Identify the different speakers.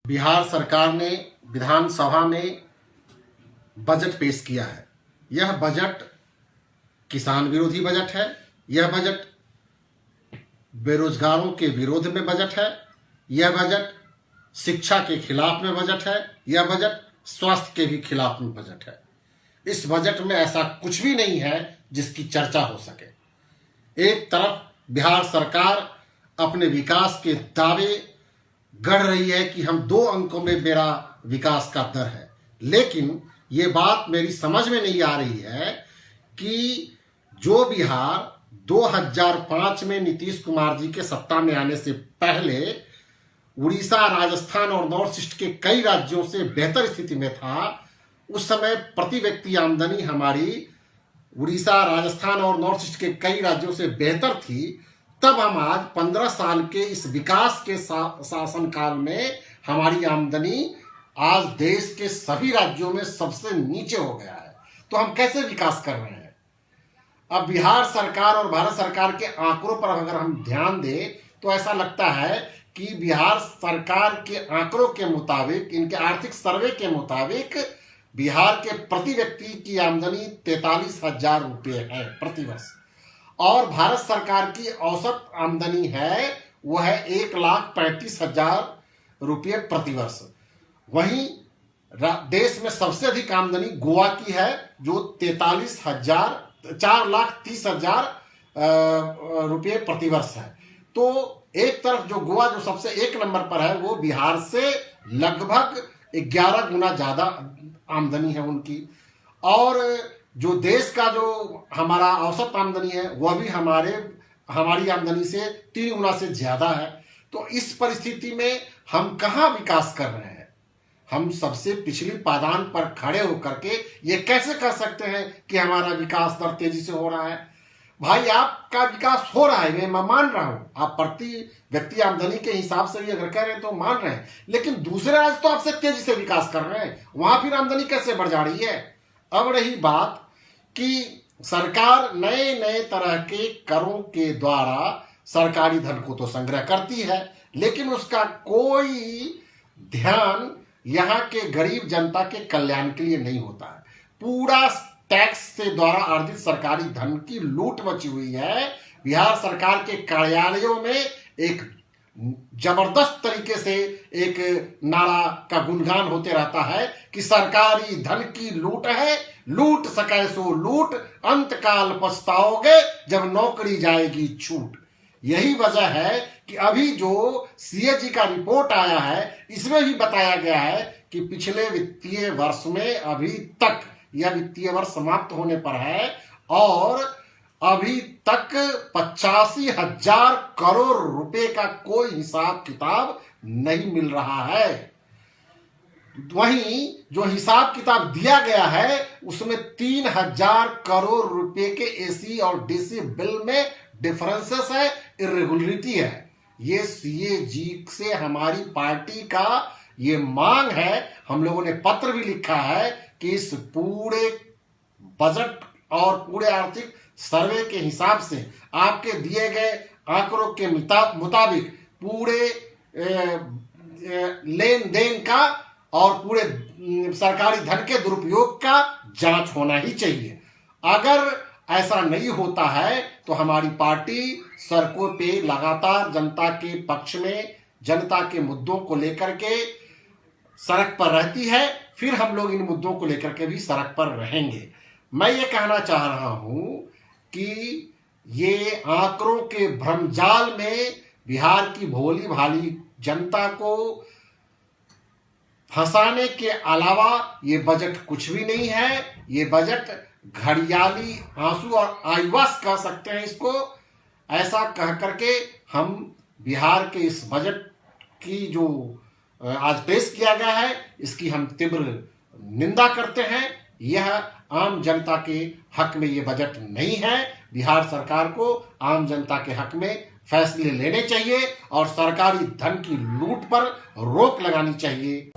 Speaker 1: बिहार सरकार ने विधानसभा में बजट पेश किया है। यह बजट किसान विरोधी बजट है। यह बजट बेरोजगारों के विरोध में बजट है। यह बजट शिक्षा के खिलाफ में बजट है। यह बजट स्वास्थ्य के भी खिलाफ में बजट है। इस बजट में ऐसा कुछ भी नहीं है जिसकी चर्चा हो सके। एक तरफ बिहार सरकार अपने विकास के दावे गढ़ रही है कि हम 2 अंकों में मेरा विकास का दर है, लेकिन ये बात मेरी समझ में नहीं आ रही है कि जो बिहार 2005 में नीतीश कुमार जी के सत्ता में आने से पहले उड़ीसा, राजस्थान और नॉर्थ ईस्ट के कई राज्यों से बेहतर स्थिति में था, उस समय प्रति व्यक्ति आमदनी हमारी उड़ीसा, राजस्थान और नॉर्थ ईस्ट के कई राज्यों से बेहतर थी। तब हम आज 15 साल के इस विकास के शासन काल में हमारी आमदनी आज देश के सभी राज्यों में सबसे नीचे हो गया है। तो हम कैसे विकास कर रहे हैं? अब बिहार सरकार और भारत सरकार के आंकड़ों पर अगर हम ध्यान दें तो ऐसा लगता है कि बिहार सरकार के आंकड़ों के मुताबिक, इनके आर्थिक सर्वे के मुताबिक बिहार के प्रति व्यक्ति की आमदनी 43,000 रुपये है प्रति वर्ष, और भारत सरकार की औसत आमदनी है वह है 1,35,000 रुपये प्रति वर्ष। वहीं देश में सबसे अधिक आमदनी गोवा की है जो 4,30,000 रुपये प्रति वर्ष है। तो एक तरफ जो गोवा जो सबसे 1 नंबर पर है वो बिहार से लगभग 11 गुना ज्यादा आमदनी है उनकी, और जो देश का जो हमारा औसत आमदनी है वह भी हमारी आमदनी से 3 गुना से ज्यादा है। तो इस परिस्थिति में हम कहाँ विकास कर रहे हैं? हम सबसे पिछली पायदान पर खड़े होकर के ये कैसे कह सकते हैं कि हमारा विकास दर तेजी से हो रहा है? भाई, आपका विकास हो रहा है, मैं मान रहा हूं, आप प्रति व्यक्ति आमदनी के हिसाब से भी अगर कह रहे हैं तो मान रहे हैं, लेकिन दूसरे राज्य तो आपसे तेजी से विकास कर रहे हैं, वहां फिर आमदनी कैसे बढ़ जा रही है? अब रही बात कि सरकार नए नए तरह के करों के द्वारा सरकारी धन को तो संग्रह करती है, लेकिन उसका कोई ध्यान यहाँ के गरीब जनता के कल्याण के लिए नहीं होता है। पूरा टैक्स से द्वारा अर्जित सरकारी धन की लूट मची हुई है। बिहार सरकार के कार्यालयों में एक जबरदस्त तरीके से एक नारा का गुणगान होते रहता है कि सरकारी धन की लूट है, लूट सके सो लूट, अंतकाल पछताओगे जब नौकरी जाएगी छूट। यही वजह है कि अभी जो सीएजी का रिपोर्ट आया है इसमें भी बताया गया है कि पिछले वित्तीय वर्ष में अभी तक, यह वित्तीय वर्ष समाप्त होने पर है और अभी तक 85,000 करोड़ रुपए का कोई हिसाब किताब नहीं मिल रहा है। वहीं जो हिसाब किताब दिया गया है उसमें 3,000 करोड़ रुपए के एसी और डीसी बिल में डिफरेंसेस है, इरेगुलरिटी है। ये सीएजी से हमारी पार्टी का ये मांग है। हम लोगों ने पत्र भी लिखा है कि इस पूरे बजट और पूरे आर्थिक सर्वे के हिसाब से आपके दिए गए आंकड़ों के मुताबिक पूरे लेन देन का और पूरे सरकारी धन के दुरुपयोग का जांच होना ही चाहिए। अगर ऐसा नहीं होता है तो हमारी पार्टी सड़कों पे लगातार जनता के पक्ष में, जनता के मुद्दों को लेकर के सड़क पर रहती है। फिर हम लोग इन मुद्दों को लेकर के भी सड़क पर रहेंगे। मैं ये कहना चाह रहा हूं कि ये आंकड़ों के भ्रमजाल में बिहार की भोली भाली जनता को फंसाने के अलावा ये बजट कुछ भी नहीं है। ये बजट घड़ियाली आंसू और आईवास कह सकते हैं इसको। ऐसा कह करके हम बिहार के इस बजट की जो आज पेश किया गया है इसकी हम तीव्र निंदा करते हैं। यह आम जनता के हक में ये बजट नहीं है। बिहार सरकार को आम जनता के हक में फैसले लेने चाहिए और सरकारी धन की लूट पर रोक लगानी चाहिए।